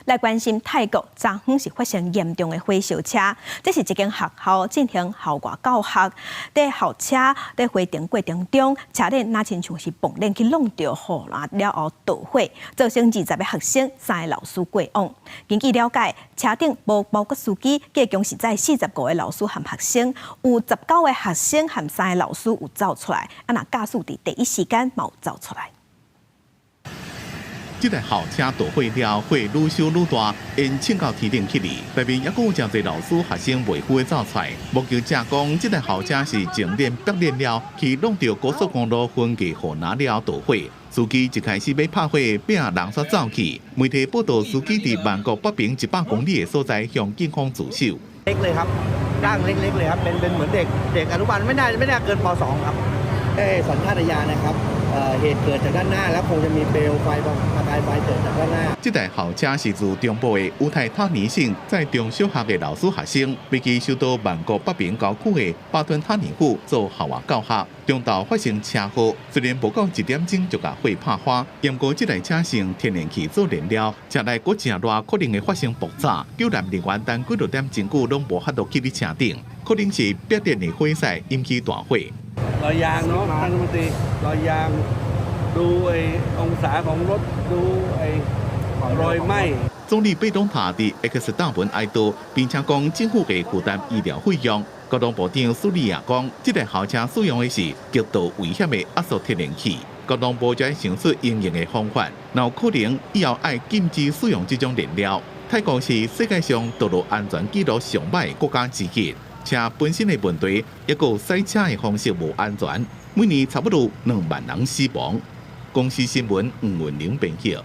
来关心泰国昨昏是发生严重的火烧车，这是一间学校进行校外教学，在校车在回程过程中，车辆那亲像是崩链去弄着火了后导火，造成20个学生、3个老师过往。根据了解，车顶无包括司机，计共是载45个老师和学生，有19个学生和3个老师有走出来，那驾驶伫第一时间冇走出来。 这台校车导火了，火愈烧愈大，因请到天顶去里，内面也阁有真侪老师、学生未赴的走出来。目击者讲，这台校车是静电爆裂了，去弄到高速公路分界河南了导火。司机一开始要拍火，并人煞走去。媒体报道，司機伫萬國北邊100公里嘅所在向警方自首。เล็กเลยครับร่างเล็กๆเลยครับเป็นเหมือนเด็กอนุบาลไม่น่าเกินป .2 ครับสัญชาตญาณนะครับเหตุเกิดจากด้านหน้าแล้วคงจะมีเปลวไฟประกายไฟเกิดจากด้านหน้า。这台校車是自中部嘅烏泰塔尼省在中小學嘅老師學生，飛機收到萬國北邊郊區嘅巴頓塔尼府做校外教學，中途發生車禍。雖然無到1點鐘就甲火拍花，不過這台車是用天然氣做燃料，車內閣真熱，可能會發生爆炸。救援人員但幾多點真久攏無法度去啲車頂，可能是爆裂嘅火勢引起大火。 รอยยางเนาะท่านรัฐมนตรีรอยยางดูองศาของรถดูรอยไหม้。總理貝東塔佇 X 大文哀悼，並且講政府會負擔醫療費用。交通部長蘇利亞講，這台校車使用的是極度危險的壓縮天然氣。交通部才想出應用的方法，然後可能以後愛禁止使用這種燃料。泰國是世界上道路安全記錄上歹的國家之一。 車本身的問題，一個賽車的方式無安全，每年差不多2萬人死亡。公司新聞吳文玲編輯。